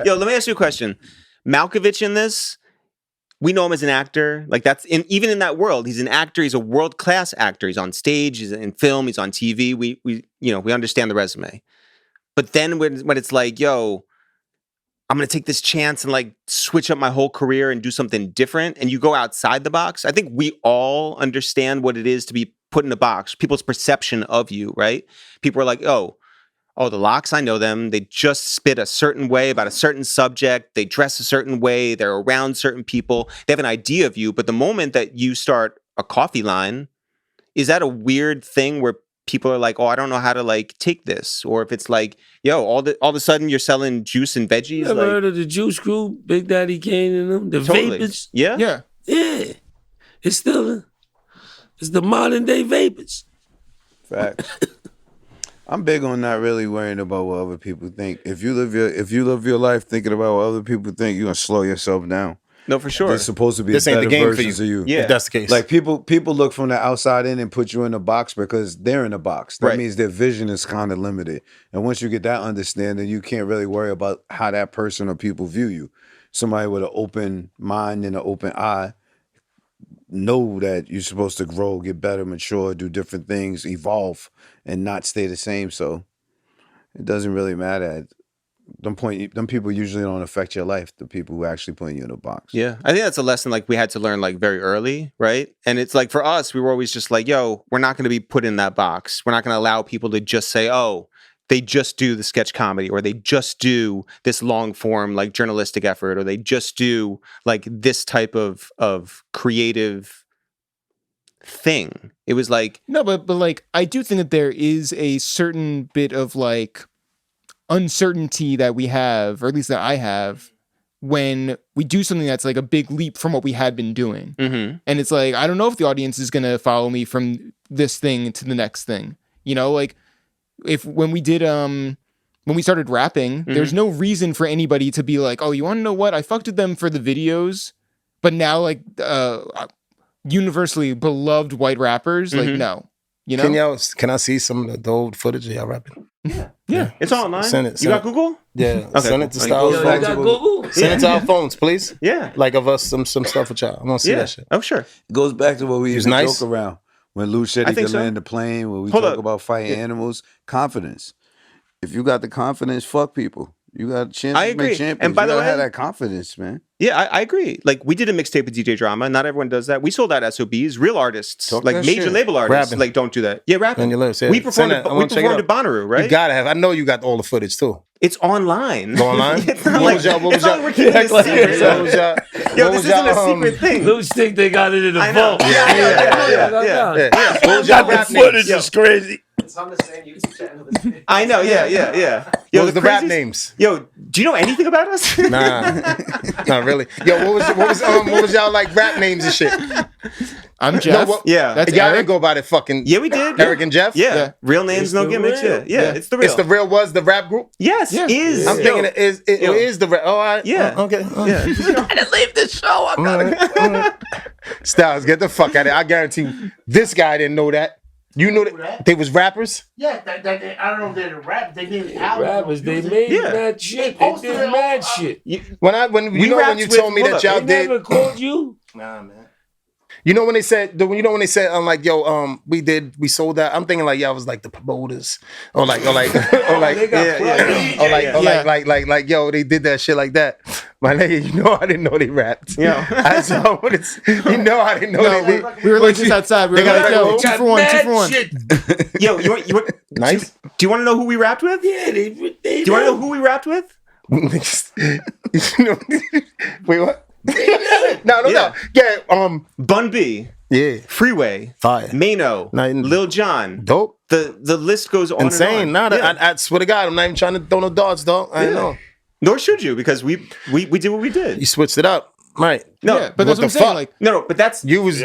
Yo, let me ask you a question. Malkovich in this, we know him as an actor. Like even in that world, he's an actor. He's a world-class actor. He's on stage, he's in film, he's on TV. We understand the resume. But then when it's like, yo, I'm going to take this chance and like switch up my whole career and do something different, and you go outside the box, I think we all understand what it is to be put in a box. People's perception of you, right? People are like, oh, the Locks, I know them. They just spit a certain way about a certain subject. They dress a certain way. They're around certain people. They have an idea of you. But the moment that you start a coffee line, is that a weird thing where people are like, oh, I don't know how to like take this? Or if it's like, yo, all of a sudden you're selling juice and veggies. Ever heard of the Juice Crew? Big Daddy Kane and them? The Totally. Vapors? Yeah? Yeah. It's the modern day Vapors. Facts. I'm big on not really worrying about what other people think. If you live your life thinking about what other people think, you're gonna slow yourself down. No, for sure. There's supposed to be This ain't better the game for versions you. of you. Yeah. If that's the case. Like people look from the outside in and put you in a box because they're in a box. That Right. means their vision is kind of limited. And once you get that understanding, you can't really worry about how that person or people view you. Somebody with an open mind and an open eye know that you're supposed to grow, get better, mature, do different things, evolve, and not stay the same. So it doesn't really matter. Them people usually don't affect your life. The people who actually put you in a box. Yeah, I think that's a lesson like we had to learn like very early, right? And it's like for us, we were always just like, yo, we're not going to be put in that box. We're not going to allow people to just say, oh, they just do the sketch comedy, or they just do this long form like journalistic effort, or they just do like this type of creative thing. It was like No, but like I do think that there is a certain bit of like uncertainty that we have, or at least that I have, when we do something that's like a big leap from what we had been doing. mm-hmm. And it's like, I don't know if the audience is going to follow me from this thing to the next thing. You know, like when we started rapping, there's no reason for anybody to be like, oh, you want to know what? I fucked with them for the videos, but now like universally beloved white rappers, like no. You know? Can I see some of the old footage of y'all rapping? Yeah, it's online. Send it. You got Google? Yeah. Okay, Send it to cool. Styles. Yo, you got Google? Send it to our phones, please. Yeah. Like of us some stuff with y'all. I want to see Yeah. that shit. Oh, sure. It goes back to what we He's even nice. joke around. When Louch said I he think could so. land the plane, when we Hold talk up. about fighting animals, confidence. If you got the confidence, fuck people. You got a chance I to agree. make champions. And by you the gotta way- have that confidence, man. Yeah, I agree. Like we did a mixtape with DJ Drama. Not everyone does that. We sold out SOBs. Real artists, Talk like that major shit. label artists, Rapping. like don't do that. Yeah, rapping. On your lyrics, yeah. We performed. Send that. I We wanna check it performed at out. Bonnaroo, right? You gotta have. I know you got all the footage too. It's online. Go online? It's not What like was y'all- what it's was not y'all- like we're keeping it What secret. was y'all- Yo, what this was isn't a y'all, secret thing. Luch think they got it in the I know. vault. Yeah. Yeah. What was y'all rap names? is crazy. It's on the same YouTube channel. I know. Yeah. Yo, What was the rap craziest- names? Yo, do you know anything about us? Nah, not really. Yo, what was y'all like rap names and shit? I'm Jeff. what- Yeah. That's Y'all Eric. didn't go by the fucking Yeah, we did. Eric and Jeff. Yeah. Yeah. Real names, It's no the gimmicks. real. Yeah. It's the real. It's the real was the rap group. Yes, Yeah. is. I'm thinking it is the rap. Oh, all right. Yeah. Oh, okay. Oh. Yeah. I didn't leave the show. I gotta Styles, get the fuck out of here. I guarantee you, this guy didn't know that. You know that they was rappers. Yeah, I don't know if they're rap. They did albums. rappers. They made Yeah. mad shit. They posted did it mad all shit. When We you rapped told me with- that hold y'all They did. never called you. Nah, man. You know when they said I'm like, yo, we sold that. I'm thinking like y'all was like the promoters or like They got like yo, they did that shit like that. My nigga, you know I didn't know they rapped. Yeah. I saw what it's. You know I didn't know they. We were like just outside. We were They got like, yo, like- 2 for 1, 2 for 1. Shit. Yo, you want Nice. Do you want to know who we rapped with? Yeah, they Do you want to know who we rapped with? You know- Wait, what? No. Yeah. Bun B, Yeah. Freeway, Fire. Mano, Nah, Lil Jon. Dope. The list goes on Insane. and Nah, on. Yeah. I swear to God, I'm not even trying to throw no darts, dog. I Yeah. know. Nor should you, because we did what we You did. switched it up. Right. No, Yeah, but that's what I'm the saying. fuck? Like, no, but that's You was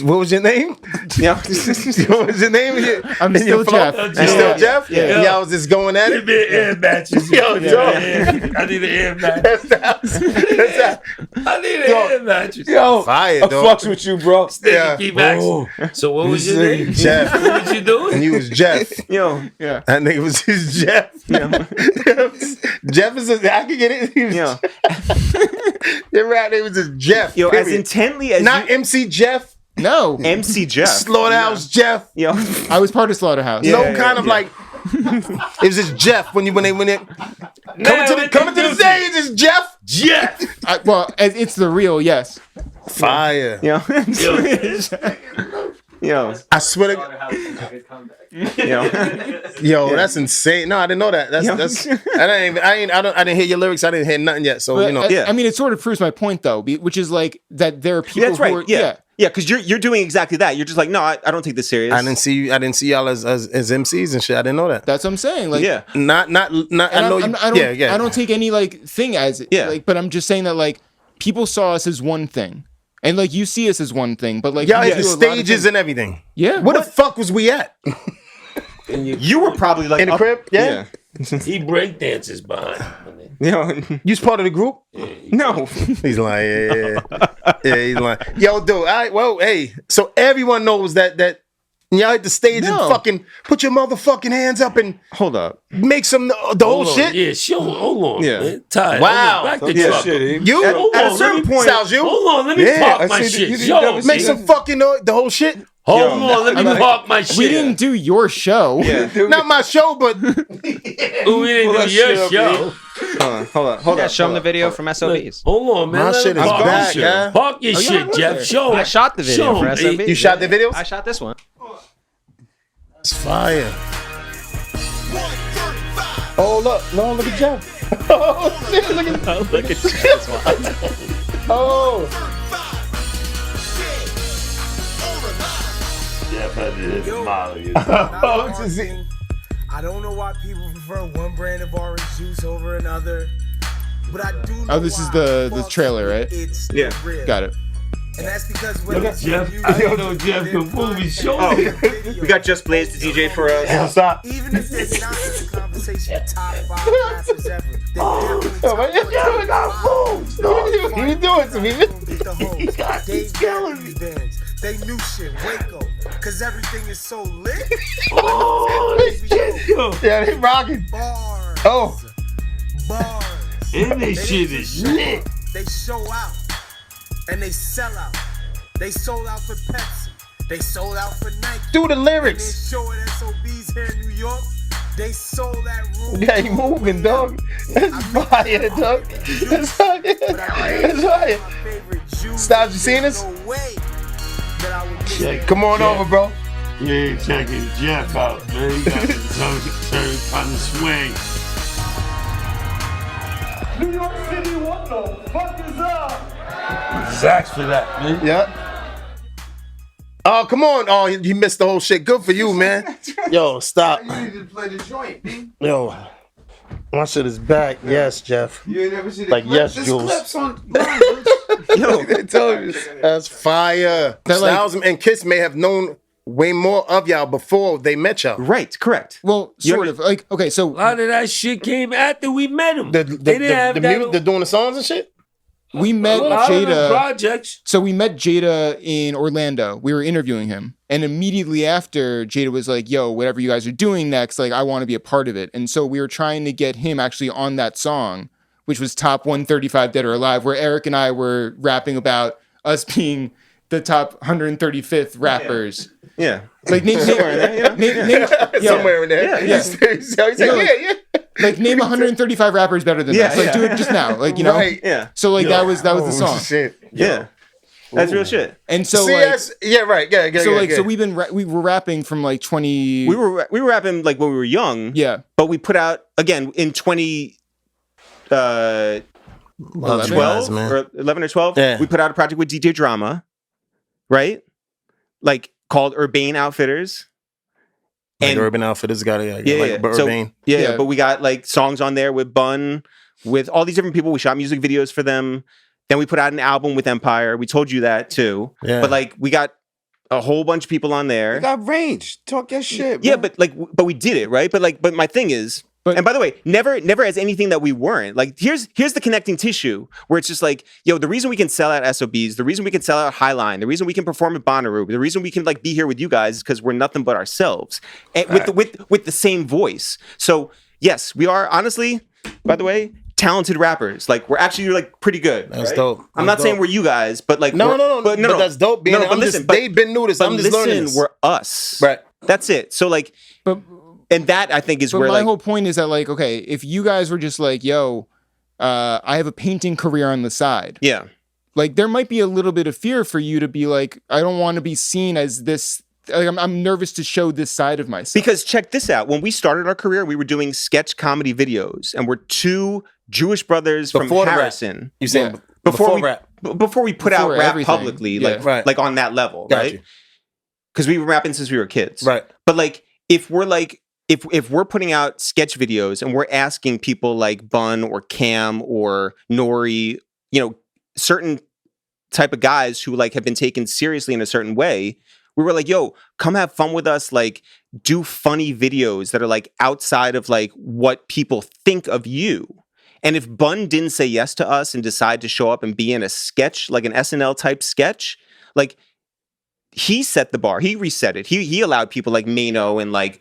what was your name? you know, What was your name? I'm In your still flow? Jeff. You still Yeah. Jeff? Yeah. Y'all was just going at Give it. me an air mattress. Yo, Joe. I need an air mattress. That's that. I need an air mattress. Yo, Fire, I dog. fucks with you, bro. Yeah. Keep asking. So what was your name? Jeff. What was you doing? And you was Jeff. yo, yeah. That nigga was his Jeff. Jeff is I can get it. He was, you know, Your rap name was just Jeff. yo, as period. intently as Not MC Jeff, No, MC Jeff. Slaughterhouse Jeff. Yo, I was part of Slaughterhouse. Yeah. No kind of like. It was just Jeff when they coming to the stage. It's Jeff. Jeff. Well, it's the real. Yes. Fire. yo, yo, I swear to yo. yo, that's insane. No, I didn't know that. That's I didn't hear your lyrics. I didn't hear nothing yet. So But, you know. Yeah. I mean, it sort of proves my point, though, which is like that there are people That's who right. are, Yeah, yeah, because you're doing exactly that. You're just like, no, I don't take this serious. I didn't see y'all as MCs and shit. I didn't know that. That's what I'm saying. Like, Yeah, Not. I and know. I don't take any like thing as it. Yeah. Like, but I'm just saying that like people saw us as one thing, and like you see us as one thing, but like Y'all we had the do a lot of stages things. and everything. Yeah. Where the fuck was we at? you were probably like In the up- crib? Yeah. He break dances behind. Yeah. You was part of the group? No. He's like, yeah, he's like, yo, dude. All right, well, hey. So everyone knows that y'all hit the stage No. and fucking put your motherfucking hands up and Hold up. make some the whole Hold on. shit. Yeah, sure. Hold on, Yeah. man. Ty, Wow. hold on. Back the Yeah. truck. You Hold At on, a certain let me- point, Styles, you Hold on, let me Yeah, park I my see shit. that you Yo, never make some fucking the whole shit. hold on, let me park my shit. We didn't do your show. Yeah. Not my show, but We didn't Pull do that your shit up, show. Hold Yeah, on. show them the video from SOBs. Hold on, man. My Let shit him is park back, his shit. yeah. Park your yeah, shit, I was Jeff. there. Show I shot the video show for him, SOBs. B. you shot the videos. I shot this one. It's fire. Oh look, no, look at Jeff. Oh shit, look at Look at this one. oh. Jeff had to hit the Molly. Oh, it's just- I don't know why people prefer one brand of orange juice over another, but I do know Oh, this is why. the Well, trailer, right? It's Yeah. real. Got it. And that's because Look at Jeff. I didn't know Jeff could move his shoulder. We got Just Blaze to DJ for us. Stop. Even if they're not in the conversation, top 5 rappers ever. They definitely Oh, man, top you 5. got moves, dog. You doing to me? Get the hoes. They killing me. They new shit. Waco. Cause everything is so lit. Oh, shit, yo. Yeah, they rocking. Bars. Oh. Bars. And this shit is lit. They show out. And they sell out. They sold out for Pepsi. They sold out for Nike. Do the And lyrics. they show at SOBs here in New York. They sold that room. Yeah, you moving, dog. That's fire, dog. That's fire. That's fire. Styles, you seen this? No way that I would miss it. Come on over, bro. You ain't checking Jeff out, man. He got the turn kind of swing. New York City, what the fuck is up? Zach's for that, man. Yeah. Oh, come on. Oh, he missed the whole shit. Good for you, man. Yo, stop. You need to play the joint, B. Yo. My shit is back. Yes, Jeff. You ain't never seen Like, the yes, There's Jules. clips on. Yo, They told you. That's fire. That, like- Styles and Kiss may have known way more of y'all before they met y'all. right, correct. Well, You sort of. Like, okay, A so lot of that shit came after we met him. The They didn't have that. they're doing the songs and shit? we A met lot of the Jada. projects. So we met Jada in Orlando. We were interviewing him. And immediately after, Jada was like, yo, whatever you guys are doing next, like, I want to be a part of it. And so we were trying to get him actually on that song, which was Top 135 Dead or Alive, where Eric and I were rapping about us being the top 135th rappers. Yeah. Like, name, Somewhere in there, yeah. Somewhere in there. Yeah. He's like, yeah. like, name 135 rappers better than Yeah, us. Like, yeah. do it just now. Like, you know? Right. Yeah. So, like, that was the Oh, song. shit. Yeah. That's real shit. And so, See, like, that's, yeah, right. Yeah, so we were rapping from like 20. We were rapping like when we were young. Yeah. But we put out again in 2012 Love you guys, man. or 11 or 12. Yeah. We put out a project with DJ Drama, right? Like called Urbane Outfitters. Like And- Urban Outfitters got it. Yeah, Like yeah. So- Urbane. Yeah, but we got like songs on there with Bun, with all these different people. We shot music videos for them. Then we put out an album with Empire. We told you that too. Yeah. But like we got a whole bunch of people on there. You got range. Talk your shit. Yeah, man. but we did it, right? But my thing is, and by the way, never as anything that we weren't. Like here's the connecting tissue where it's just like, yo, the reason we can sell out SOBs, the reason we can sell out Highline, the reason we can perform at Bonnaroo, the reason we can like be here with you guys is because we're nothing but ourselves, and with the same voice. So yes, we are honestly, by the way, talented rappers. Like we're actually like pretty good. That's right? dope. I'm not saying we're you guys, but like No. But that's dope. Being, but listen, they've been new this. But I'm just learning this. we're us. Right. That's it. So like, But and that I think is But where my like whole point is that like, okay, if you guys were just like, yo, I have a painting career on the side. yeah. Like there might be a little bit of fear for you to be like, I don't want to be seen as this. Like, I'm nervous to show this side of myself. Because check this out. When we started our career, we were doing sketch comedy videos, and we're two Jewish brothers Before from the rap. Harrison. You saying Yeah. Before we rap? before we put out Before rap everything. publicly, Yeah. like Right. like on that level, Got right? you. Because we were rapping since we were kids, Right. But like, if we're like, if we're putting out sketch videos and we're asking people like Bun or Cam or Nori, you know, certain type of guys who like have been taken seriously in a certain way, we were like, yo, come have fun with us, like do funny videos that are like outside of like what people think of you. And if Bun didn't say yes to us and decide to show up and be in a sketch, like an SNL type sketch, like he set the bar, he reset it. He allowed people like Mano and like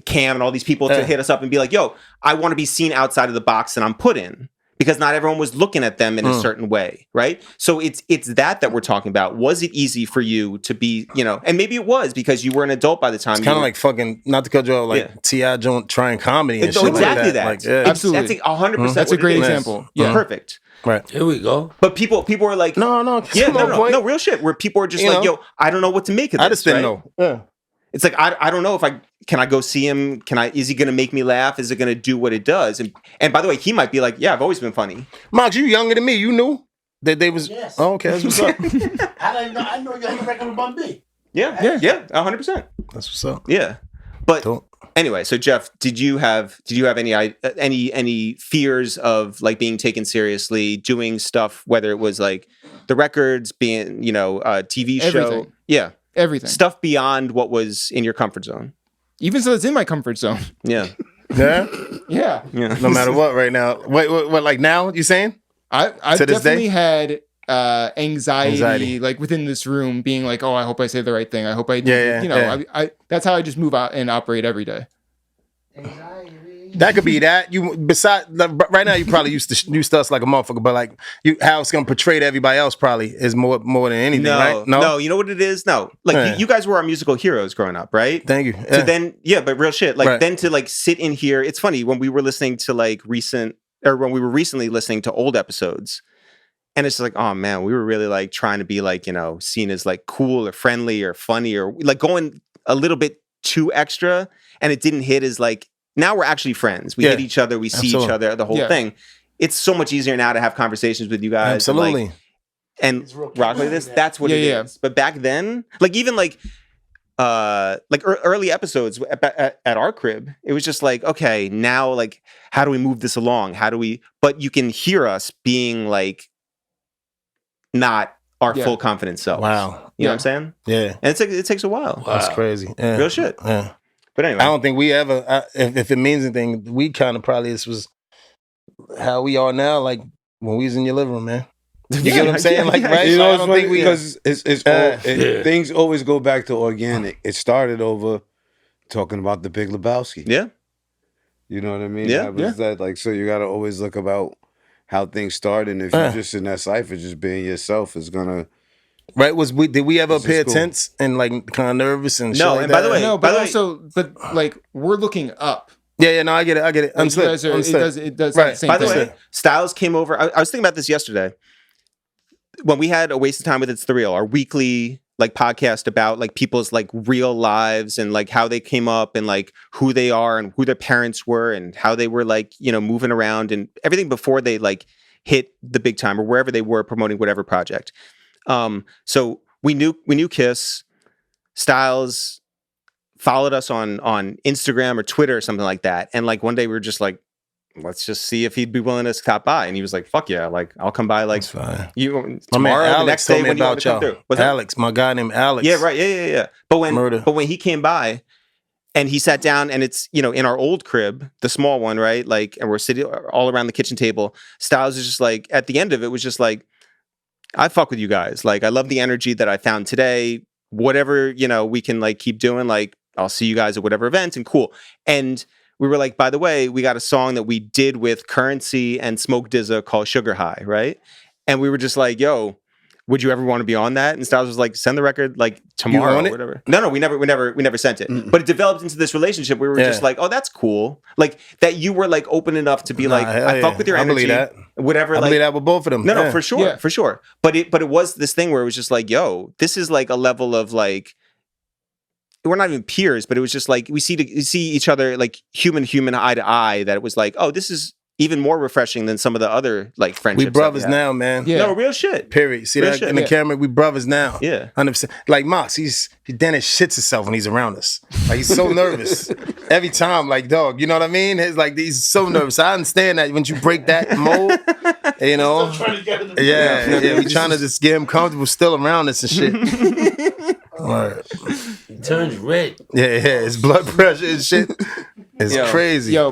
Cam and all these people to hit us up and be like, yo, I want to be seen outside of the box that I'm put in. Because not everyone was looking at them in a certain way, right? So it's that we're talking about. Was it easy for you to be, you know, and maybe it was because you were an adult by the time. It's kind of like fucking, not to cut you off, like T.I. Jones trying comedy and shit exactly like that. Like, yeah. Absolutely. That's 100%. That's a great example. Yeah. Perfect. Right. Here we go. But people are like, No, yeah, come on, boy. no, real shit. Where people are just You like, know? yo, I don't know what to make of this. I just didn't right? know. Yeah. It's like I don't know if can I go see him? Is he gonna make me laugh? Is it gonna do what it does? And by the way, he might be like, yeah, I've always been funny. Mox, you younger than me. You knew that they was. Yes. Oh, okay, that's what's up. I know you had a record with Bun B. Yeah, 100%. That's what's up. Yeah, but Dope. anyway, so Jeff, did you have any fears of like being taken seriously, doing stuff, whether it was like the records, being a TV show, Everything. yeah, Everything. stuff beyond what was in your comfort zone? Even so, it's in my comfort zone. Yeah, Yeah. Yeah. yeah. No matter what, right now. Wait, what? Like now? You saying? I've To this definitely day? had anxiety, Anxiety. like within this room, being like, "Oh, I hope I say the right thing. I hope I do." Yeah, yeah. I that's how I just move out and operate every day. That could be that. You right now, you probably used to us like a motherfucker, but like how it's gonna portray to everybody else probably is more than anything, right? No, you know what it is? No, like Yeah. you guys were our musical heroes growing up, right? Thank you. So then, but real shit. Like Right. then to like sit in here, it's funny when we were listening to like when we were recently listening to old episodes, and it's like, oh man, we were really like trying to be like seen as like cool or friendly or funny or like going a little bit too extra, and it didn't hit as like. Now we're actually friends. We Yeah. hit each other. We see each other. The whole Yeah. thing. It's so much easier now to have conversations with you guys. Absolutely. And rock like this. That's what Yeah, it yeah. is. But back then, like even like early episodes at our crib, it was just like, okay, now like how do we move this along? How do we? But you can hear us being like not our Yeah. full confident selves. Wow. You know what I'm saying? Yeah. And it takes a while. That's crazy. Yeah. Real shit. Yeah. But anyway, I don't think we ever, if it means anything, we kind of probably this was how we are now, like when we was in your living room, man. You get what I'm saying? Like, right? You So know, I it's don't funny think we. because things always go back to organic. It started over talking about the Big Lebowski. yeah. You know what I mean? Yeah, That was that like so you got to always look about how things start, and if you're just in that cipher, just being yourself is gonna. Right? Did we ever This is appear cool. tense and like kind of nervous and shit No, like and by that? the way- No, by but the way- also, but like we're looking up. Yeah, no, I get it. Like, you Understood. guys are, Understood. it does Right. the same By the thing. way, Styles came over. I was thinking about this yesterday. When we had a waste of time with It's the Real, our weekly like podcast about like people's like real lives and like how they came up and like who they are and who their parents were and how they were like, moving around and everything before they like hit the big time or wherever they were promoting whatever project. So we knew Kiss. Styles followed us on Instagram or Twitter or something like that. And like one day we were just like, let's just see if he'd be willing to stop by. And he was like, fuck yeah, like I'll come by like That's fine. you My man tomorrow, the Alex next told day me when you want about to come y'all. through. What's that? Alex, my guy named Alex. Yeah, right. Yeah. But Murder. when he came by and he sat down and it's, in our old crib, the small one, right? Like, and we're sitting all around the kitchen table. Styles is just like, at the end of it was just like, I fuck with you guys. Like, I love the energy that I found today. Whatever, we can like keep doing. Like, I'll see you guys at whatever event and cool. And we were like, by the way, we got a song that we did with Currency and Smoke DZA called Sugar High, right? And we were just like, yo, would you ever want to be on that? And Styles was like, send the record like tomorrow or whatever. No, we never sent it. But it developed into this relationship where we were just like, oh, that's cool. Like that you were like open enough to be like, I fuck with your energy. I believe that. Whatever. I believe that with both of them. No, for sure. But it was this thing where it was just like, yo, this is like a level of like, we're not even peers, but it was just like we see each other like human eye to eye. That it was like, oh, this is even more refreshing than some of the other like friendships. We brothers now, man. Yeah. No, real shit. Period. See Real that shit. in the camera? We brothers now. Yeah. 100%. Like Mox, Dennis shits himself when he's around us. Like he's so nervous every time. Like dog, you know what I mean? It's like he's so nervous. I understand that when you break that mold, you know. Yeah. We trying to just get him comfortable, still around us and shit. Right. He turns red. Yeah. His blood pressure and shit is crazy. Yo,